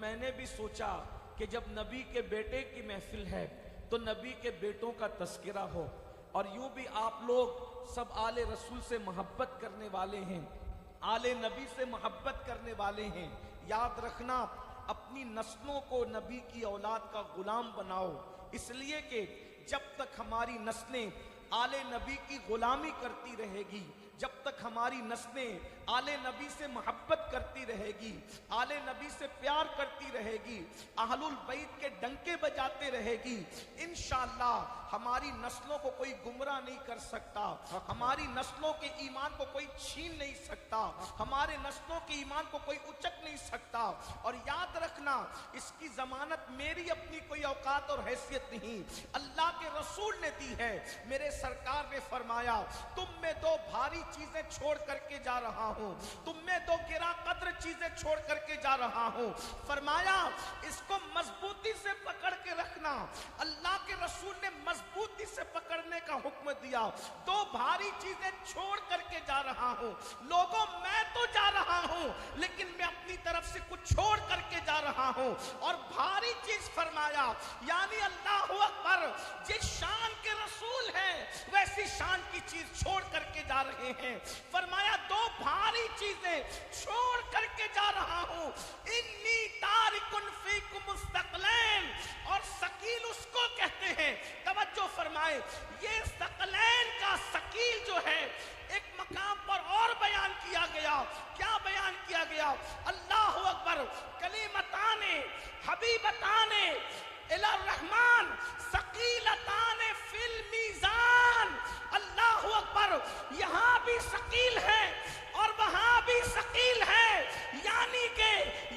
मैंने भी सोचा कि जब नबी के बेटे की महफिल है तो नबी के बेटों का तस्करा हो, और यूं भी आप लोग सब आले रसूल से मोहब्बत करने वाले हैं, आले नबी से मोहब्बत करने वाले हैं। याद रखना, अपनी नस्लों को नबी की औलाद का गुलाम बनाओ, इसलिए कि जब तक हमारी नस्लें आले नबी की गुलामी करती रहेगी, जब तक हमारी नस्लें आले नबी से मोहब्बत करती रहेगी, आले नबी से प्यार करती रहेगी, अहलुल बैत के डंके बजाते रहेगी, इंशाअल्लाह हमारी नस्लों को कोई गुमराह नहीं कर सकता, हमारी नस्लों के ईमान को कोई छीन नहीं सकता, हमारे नस्लों के ईमान को कोई उचक नहीं सकता। और याद रखना, इसकी जमानत मेरी अपनी कोई औकात और हैसियत नहीं, अल्लाह के रसूल ने दी है। मेरे सरकार ने फरमाया, तुम में दो भारी चीजें छोड़ करके जा रहा हूं, तुम में दो गिरा कद्र चीजें छोड़ करके जा रहा हूं। फरमाया, इसको मजबूती से पकड़ के रखना। अल्लाह के रसूल ने मजबूती से पकड़ने का हुक्म दिया। दो भारी चीजें छोड़ करके जा रहा हूं। लोगों, मैं तो जा रहा हूं, लेकिन मैं अपनी तरफ से कुछ छोड़ करके जा रहा हूं। और भारी चीज फरमाया, यानी अल्लाहु अकबर, जिस शान के रसूल है वैसी शान की चीज छोड़ करके जा रहे हैं। फरमाया, दो भारी चीजें छोड़ करके जा रहा हूं। इन्नी तारिकुन फीकुम मुस्तक़लैन, और सकील उसको कहते हैं, तवज्जो फरमाए, ये सकलैन का सकील जो है एक मकाम पर और बयान किया गया। क्या बयान किया गया? अल्लाहु अकबर, कलीमताने हबीबताने इलर रहमान सकीलताने फिल मीज़ान। अल्लाहु अकबर, यहाँ भी सकील है और वहां भी सकील है, यानी कि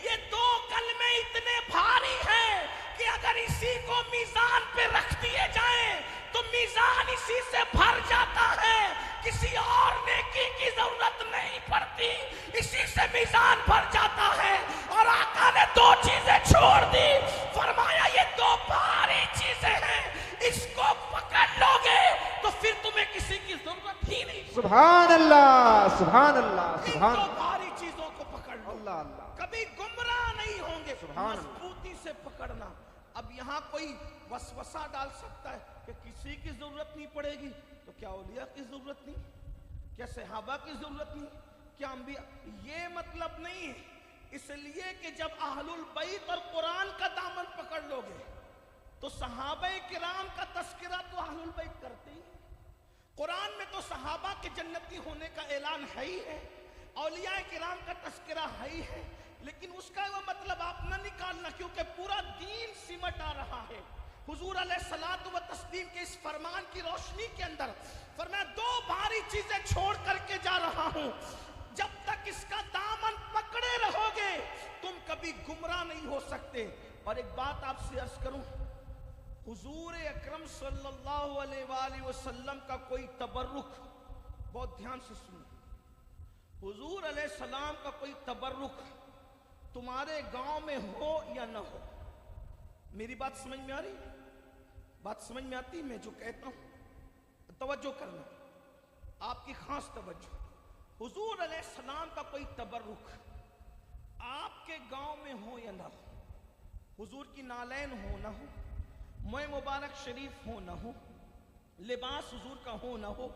ये दो कलमे इतने भारी हैं कि अगर इसी को मीज़ान पे रख दिए जाएं तो मीज़ान इसी से भर जाता है, किसी और नेकी की जरूरत नहीं पड़ती, इसी से मीज़ान भर जाता है। और आका ने दो चीजें छोड़ दी, फरमाया, ये दो भारी चीजें हैं, इसको पकड़ लोगे तो फिर तुम्हें किसी की जरूरत ही नहीं। सुभान अल्लाह, सुभान अल्लाह, सुभान इन दो भारी चीजों को पकड़ लो, अल्लाह अल्लाह, कभी गुमराह नहीं होंगे। सुभान मजबूती से पकड़ना। अब यहाँ कोई वसवसा डाल सकता है कि किसी की जरूरत नहीं पड़ेगी, तो क्या औलिया की जरूरत नहीं, क्या सहाबा की जरूरत नहीं, क्या अंबिया? ये मतलब नहीं है। इसलिए कि जब अहलुल बैत और कुरान का दामन पकड़ लोगे तो सहाबाए किराम का तस्करा तो अहलुल बैत करते ही, कुरान में तो सहाबा के जन्नती होने का ऐलान है ही है, औलिया किराम का तस्करा है ही है, लेकिन उसका वो मतलब आप न निकालना, क्योंकि पूरा दीन सिमट आ रहा है हुजूर अलैहिस्सलातु व तस्लीम के इस फरमान की रोशनी के अंदर। फरमाया, दो भारी चीजें छोड़ करके जा रहा हूं, जब तक इसका दामन पकड़े रहोगे तुम कभी गुमराह नहीं हो सकते। और एक बात आपसे अर्ज करूं, हुजूर अकरम सल्लल्लाहु अलैहि वसल्लम का कोई तबर्रुक, बहुत ध्यान से सुनो, हुजूर अलैहिस्सलाम का कोई तबर्रुक तुम्हारे गांव में हो या ना हो, मेरी बात समझ में आ रही? बात समझ में आती? मैं जो कहता हूं तवज्जो करना, आपकी खास तवज्जो। हुजूर अलैहिस्सलाम का कोई तबर्रुक आपके गांव में हो या ना हो, हुजूर की नालैन हो ना हो, मोए मुबारक शरीफ हो ना हो, लिबास हुजूर का हो ना हो,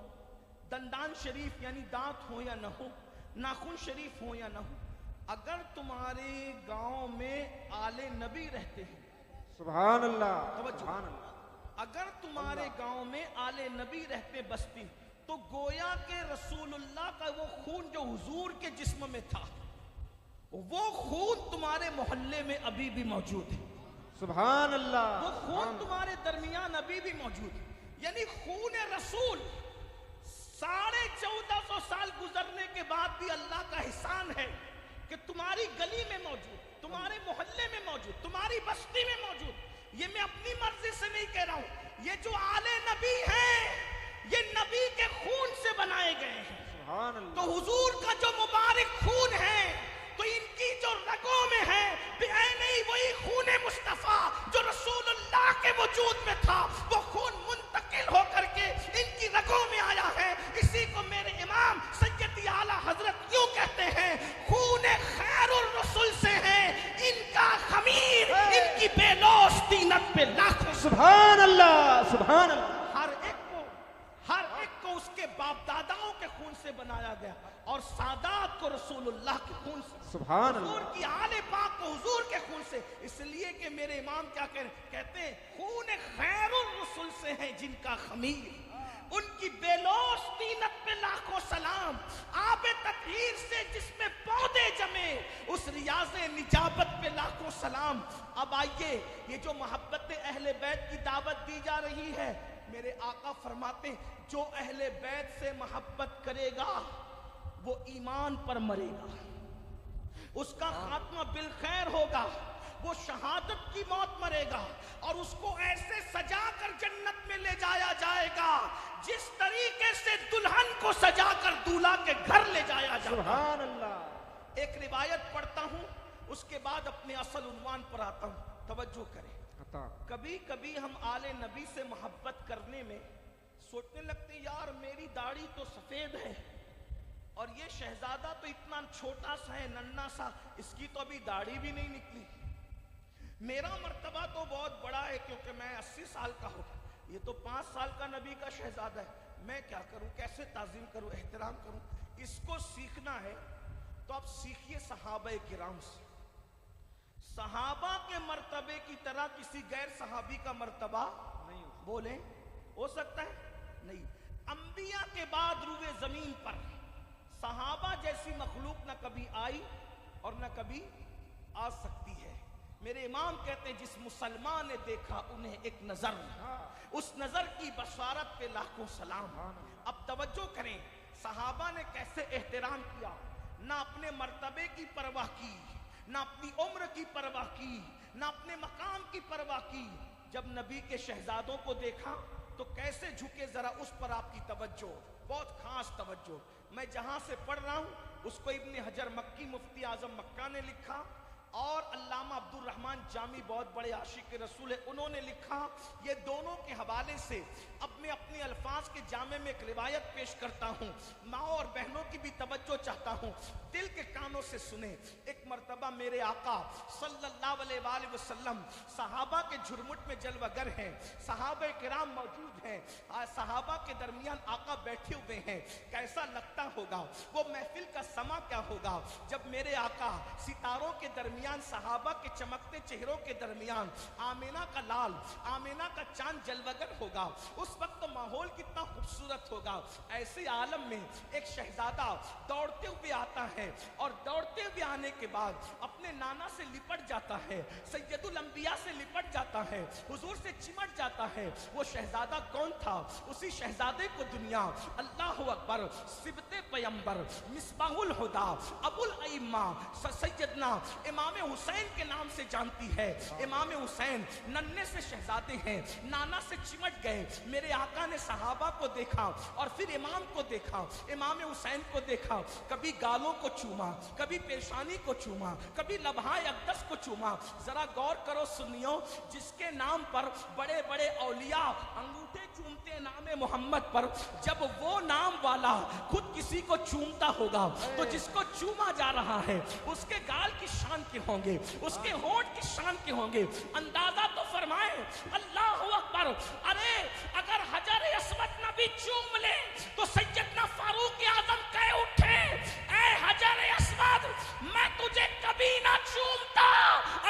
दंदान शरीफ यानी दांत हो या ना हो, नाखून शरीफ हो या ना हो, अगर तुम्हारे गांव में आले नबी रहते हैं, सुभान अल्लाह, सुभान अल्लाह, अगर तुम्हारे गांव में आले नबी रहते बस्ती, तो गोया के रसूलुल्लाह का वो खून जो हुजूर के जिस्म में था, वो खून तुम्हारे मोहल्ले में अभी भी मौजूद है। सुभान अल्लाह, वो खून तुम्हारे दरमियान अभी भी मौजूद है। यानी खून रसूल 1450 साल गुजरने के बाद भी अल्लाह का एहसान है कि तुम्हारी गली में मौजूद, तुम्हारे मोहल्ले में मौजूद, तुम्हारी बस्ती में मौजूद। ये मैं अपनी मर्जी से नहीं कह रहा हूं, ये जो आले नबी हैं ये नबी के खून से बनाए गए हैं। सुभान अल्लाह, तो हुजूर का जो मुबारक खून है, तो इनकी जो रगों में है, नहीं वही खून मुस्तफा जो रसूलुल्लाह के वजूद में था, वो खून मुंतकिल होकर के इनकी रगों में आया है। इसी को मेरे इमाम सैयदी आला हजरत यूं कहते हैं, खून खैरुर रसूल से है इनका खमीर उनकी बेलौस तीनत पे लाखों। सुभान अल्लाह, सुभान अल्लाह। हर एक को उसके बाप दादाओं के खून से बनाया गया और सादात को रसूलुल्लाह के खून से, सुभान अल्लाह। हुजूर की आले पाक को हुजूर के खून से। इसलिए कि मेरे इमाम क्या कहते हैं, खून खैरुर रसूल से है जिनका खमीर, उनकी बेलौस तीनत पे लाखों सलाम। आबे तत्हीर से जिसमें पौधे जमे, उस रियाज़े निजाबत पे लाखों सलाम। अब आइए, ये जो मोहब्बत अहले बैत की दावत दी जा रही है, मेरे आका फरमाते हैं जो अहले बैत से मोहब्बत करेगा वो ईमान पर मरेगा, उसका खात्मा बिल खैर होगा, वो शहादत की मौत मरेगा और उसको ऐसे सजा कर जन्नत में ले जाया जाएगा जिस तरीके से दुल्हन को सजाकर दूल्हा के घर ले जाया जाता। सुभान अल्लाह। एक रिवायत पढ़ता हूं, उसके बाद अपने असल उन्वान पर आता हूं, तवज्जो करें। कभी कभी हम आले नबी से मोहब्बत करने में सोचने लगते, यार मेरी दाढ़ी तो सफेद है और ये शहजादा तो इतना छोटा सा है, नन्ना सा, इसकी तो अभी दाढ़ी भी नहीं निकली। मेरा मर्तबा तो बहुत बड़ा है क्योंकि मैं 80 साल का हूं, ये तो 5 साल का नबी का शहजादा है, मैं क्या करूं, कैसे ताजीम करूं, एहतराम करूं। इसको सीखना है तो आप सीखिए सहाबा किराम से। सहाबा के मर्तबे की तरह किसी गैर सहाबी का मर्तबा नहीं बोले हो सकता है, नहीं। अंबिया के बाद रूए जमीन पर सहाबा जैसी मखलूक न कभी आई और न कभी आ सकती है। मेरे इमाम कहते हैं जिस मुसलमान ने देखा उन्हें एक नजर, उस नजर की बशारत पे लाखों सलाम। अब तवज्जो करें, सहाबा ने कैसे एहतराम किया, ना अपने मर्तबे की परवाह की, ना अपनी उम्र की परवाह की, ना अपने मकाम की परवाह की। जब नबी के शहजादों को देखा तो कैसे झुके, जरा उस पर आपकी तवज्जो, बहुत खास तवज्जो। मैं जहां से पढ़ रहा हूं उसको इब्ने हजर मक्की मुफ्ती आजम मक्का ने लिखा और अल्लामा अब्दुल रहमान जामी बहुत बड़े आशिक रसूल है, उन्होंने लिखा। ये दोनों के हवाले से अब मैं अपने अल्फाज के जामे में एक रिवायत पेश करता हूँ, माँ और बहनों की भी तवज्जो चाहता हूँ, दिल के कानों से सुने। एक मर्तबा मेरे आका सल्लल्लाहु अलैहि वसल्लम सहाबा के झुरमुट में जलवागर हैं, सहाबा किराम मौजूद हैं, सहाबा के दरमियान आका बैठे हुए हैं। कैसा लगता होगा वो महफिल का समा क्या होगा जब मेरे आका सितारों के दरमियान, सहाबा के चमकते चेहरों के दरमियान आमीना का लाल, आमीना का चांद जलवागर होगा। उस वक्त तो माहौल कितना खूबसूरत होगा। ऐसे आलम में एक शहजादा दौड़ते हुए आता है और दौड़ते हुए आने के बाद अपने नाना से लिपट जाता है, सैयदुल अंबिया से लिपट जाता है, हुजूर से चिमट जाता है। वो शहजादा कौन था? उसी शहजादे को दुनिया अल्लाह अकबर सिबते पैगंबर मिसबाहुल हुदा अबुल अइम्मा सैयदना इमाम हुसैन के नाम से जानती है। इमाम हुसैन नन्हे से शहजादे हैं, नाना से चिमट गए। मेरे आका ने सहाबा को देखा और फिर इमाम को देखा, इमाम हुसैन को देखा, कभी गालों को चूमा, कभी पेशानी को चूमा, कभी लम्हाए अक़दस को चूमा। जरा गौर करो सुनियो, जिसके नाम पर बड़े बड़े औलिया अंगूठे चूमते नाम मोहम्मद पर, जब वो नाम वाला खुद किसी को चूमता होगा तो जिसको चूमा जा रहा है उसके गाल की शान के होंगे, उसके होंठ की शान के होंगे। अंदाजा तो फरमाए, अल्लाह अकबर। अरे अगर हजर अस्वद नबी चूम ले तो सैयदना फारूक आजम कह उठे, ऐ हजर अस्वद मैं तुझे कभी ना चूमता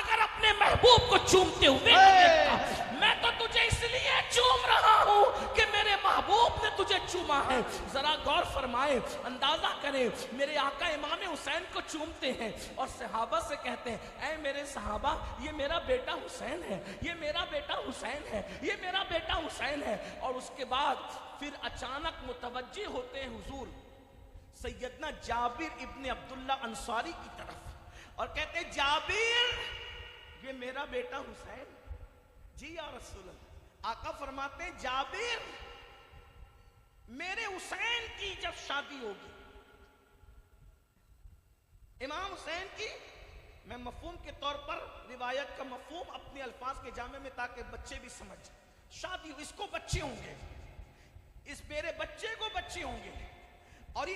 अगर अपने महबूब को चूमते हुए न देखता। मैं तो तुझे इसलिए चूम रहा हूं कि मेरे महबूब ने तुझे चूमा है। जरा गौर फरमाए, अंदाजा करें, मेरे आका इमाम हुसैन को चूमते हैं और सहाबा से कहते हैं, ऐ मेरे सहाबा ये मेरा बेटा हुसैन है, ये मेरा बेटा हुसैन है, ये मेरा बेटा हुसैन है। और उसके बाद फिर अचानक मुतवज्जे होते हैं हुजूर सैयदना जाबिर इब्ने अब्दुल्ला अंसारी की तरफ और कहते हैं, जाबिर ये मेरा बेटा हुसैन। जी या रसूल अल्लाह। आका फरमाते हैं, जाबिर मेरे हुसैन की जब शादी होगी, इमाम हुसैन की, मैं मफहूम के तौर पर रिवायत का मफहूम अपने अल्फाज के जामे में ताकि बच्चे भी समझ, शादी इसको बच्चे होंगे, इस मेरे बच्चे को बच्चे होंगे और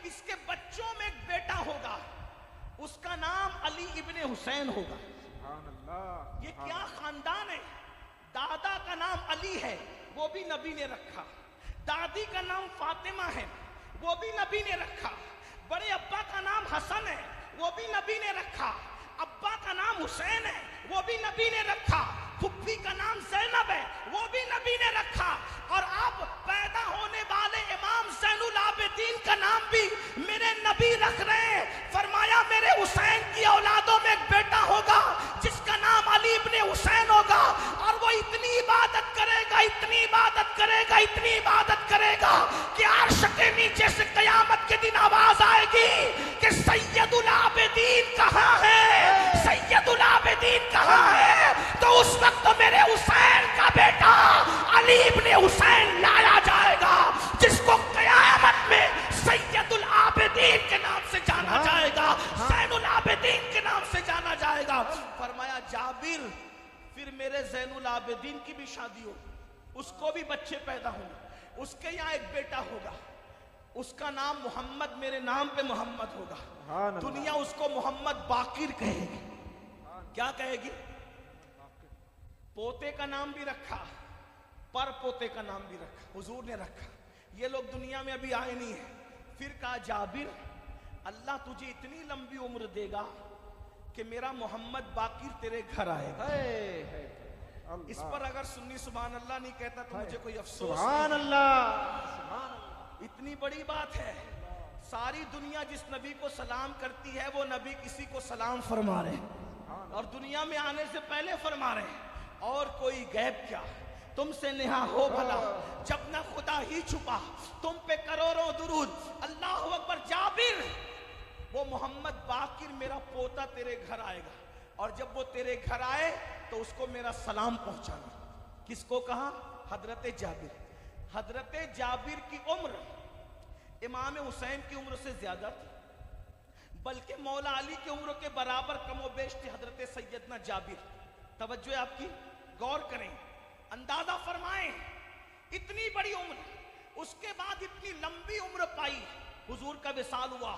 इसके बच्चों में एक बेटा होगा, उसका नाम अली इब्ने हुसैन होगा। सुभान अल्लाह। ये क्या खानदान है। दादा का नाम अली है, वो भी नबी ने रखा। दादी का नाम फातिमा है, वो भी नबी ने रखा। बड़े अब्बा का नाम हसन है, वो भी नबी ने रखा। अब्बा का नाम हुसैन है, वो भी नबी ने रखा। फुफ्फी का नाम ज़ैनब है, वो भी नबी ने रखा। और अब पैदा होने वाले इमाम ज़ैनुल आबिदीन का नाम भी मेरे नबी रख रहे हैं। फरमाया मेरे हुसैन की औलादों में एक बेटा होगा जिसका नाम अली इब्ने हुसैन होगा, और वो इतनी इबादत करेगा, इतनी इबादत करेगा, इतनी इबादत करेगा कि अर्श के नीचे से कयामत के दिन आवाज आएगी कि सैयदुल आबिदीन कहाँ है, सैयदुल आबिदीन कहाँ है। तो उस वक्त तो मेरे हुसैन का बेटा अली इब्ने हुसैन लाया जाएगा, जिसको कयामत में सैयदुल आबिदीन के नाम से जाना जाएगा, ज़ैनुल आबिदीन के नाम से जाना जाएगा। फरमाया जाबिर, फिर मेरे ज़ैनुल आबिदीन की भी शादी हो, उसको भी बच्चे पैदा होंगे, उसके यहाँ एक बेटा होगा, उसका नाम मोहम्मद, मेरे नाम पे मोहम्मद होगा। दुनिया उसको मोहम्मद बाकिर कहेगी। क्या कहेगी? पोते का नाम भी रखा, पर पोते का नाम भी रखा, हुजूर ने रखा। ये लोग दुनिया में अभी आए नहीं है। फिर कहा जाबिर, अल्लाह तुझे इतनी लंबी उम्र देगा कि मेरा मोहम्मद बाकिर तेरे घर आएगा। इस पर अगर सुन्नी सुभान अल्लाह नहीं कहता तो मुझे कोई अफसोस। सुभान अल्लाह। इतनी बड़ी बात है। सारी दुनिया जिस नबी को सलाम करती है वो नबी किसी को सलाम फरमा रहे हैं, और दुनिया में आने से पहले फरमा रहे हैं। और कोई गैब क्या, तुमसे नेहा हो भला, जब न खुदा ही छुपा, तुम पे करोड़ों दुरूद, अल्लाह अकबर। जाबिर, वो मोहम्मद बाकिर मेरा पोता तेरे घर आएगा, और जब वो तेरे घर आए तो उसको मेरा सलाम पहुंचाना। किसको कहा? हजरत जाबिर। हजरत जाबिर की उम्र इमाम हुसैन की उम्र से ज्यादा थी, बल्कि मौला अली की उम्र के बराबर कमोबेश थी हजरत सैयदना जाबिर। तवज्जो है आपकी, गौर करें, अंदाजा फरमाएं, इतनी बड़ी उम्र, उसके बाद इतनी लंबी उम्र पाई। हुजूर का विसाल हुआ,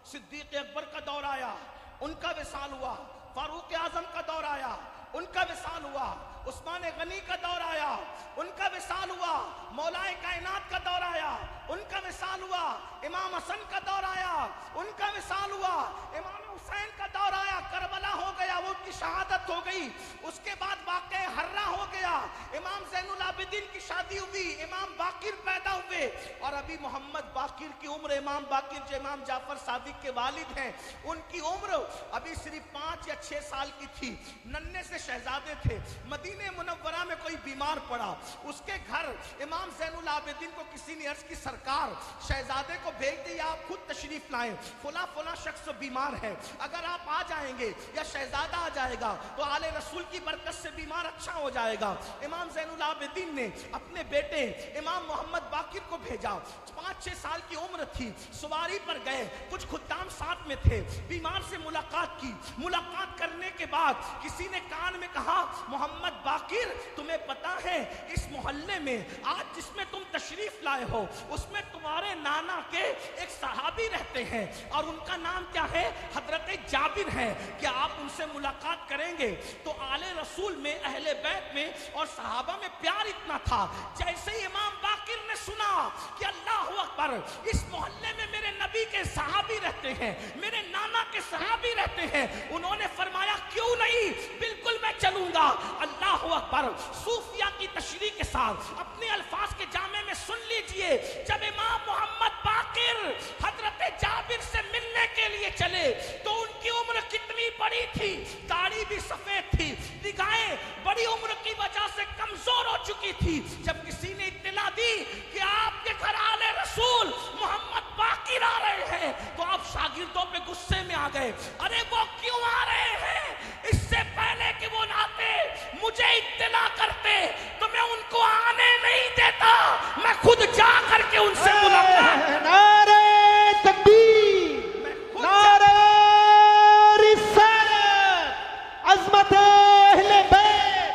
सिद्दीक अकबर का दौर आया, उनका विसाल हुआ, फारूक आजम का दौर आया, उनका विसाल हुआ, उस्मान गनी का दौर आया, उनका विसाल हुआ, मौलाए कायनात का दौर आया, उनका विसाल हुआ, इमाम हसन का दौर आया, उनका विसाल हुआ, इमाम हुसैन का दौर आया, करबला हो गया, वो उनकी शहादत हो गई। उसके बाद वाक़या हर्रा हो गया, इमाम ज़ैनुल आबिदीन की शादी हुई, इमाम बाकिर पैदा हुए, और अभी मोहम्मद बाकिर की उम्र, इमाम बाकिर जो इमाम जाफर सादिक के वालिद हैं, उनकी उम्र अभी सिर्फ 5 या 6 साल की थी। नन्हे से शहजादे थे। मदीने मुनव्वरा में कोई बीमार पड़ा, उसके घर इमाम ज़ैनुल आबिदीन को किसी ने अर्ज की, सरकार शहजादे को भेज दिया, आप खुद तशरीफ लाएं, फुला फुला शख्स बीमार है, अगर आप आ जाएंगे या शहजादा आ जाएगा तो आले रसूल की बरकत से बीमार अच्छा हो जाएगा। इमाम ज़ैनुल आबिदीन ने अपने बेटे इमाम मोहम्मद बाकिर को भेजा। 5-6 साल की उम्र थी, सवारी पर गए, कुछ खुद्दाम साथ में थे, बीमार से मुलाकात की। मुलाकात करने के बाद किसी ने कान में कहा, मोहम्मद बाकिर, तुम्हें पता है इस मोहल्ले में आज जिसमें तुम तशरीफ लाए हो उसमें तुम्हारे नाना के एक सहाबी रहते हैं, और उनका नाम क्या है? हजरत जाबिर है। क्या आप उनसे मुलाकात करेंगे? तो आले रसूल में, अहले बैत में और सहाबा में प्यार इतना था, जैसे ही इमाम बाकिर ने सुना कि अल्लाह अकबर, इस मोहल्ले में मेरे नबी के सहाबी रहते हैं, मेरे नाना के सहाबी रहते हैं, उन्होंने फरमाया क्यों नहीं, बिल्कुल मैं चलूंगा। अल्लाह अकबर। सूफिया की तशरीह के साथ अपने अल्फाज के जामे में सुन लीजिए, जब इमाम मोहम्मद बाकिर हजरत जाबिर से मिलने के लिए चले तो उनकी उम्र कितनी बड़ी थी, दाढ़ी भी सफेद थी, निगाहें बड़ी उम्र की वजह से कमजोर हो चुकी थी। जब किसी ने इत्तला दी कि आपके घर आले रसूल मोहम्मद बाकिर आ रहे हैं, तो आप शागिर्दों पे गुस्से में आ गए, अरे वो क्यों आ रहे हैं? इससे पहले कि वो आते मुझे इत्तला करते तो मैं उनको आने नहीं देता, मैं खुद जा करके उनसे मुलाकात। नारे तकबीर, नारे रिसालत, अज़मत अहले बैत,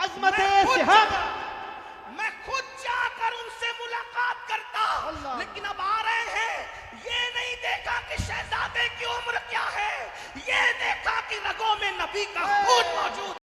अज़मत सहाबा, मैं खुद जाकर उनसे मुलाकात करता। लेकिन अब आ रहे हैं, ये नहीं देखा कि शहजादे की उम्र क्या है, ये देखा कि रगों में नबी का खून मौजूद।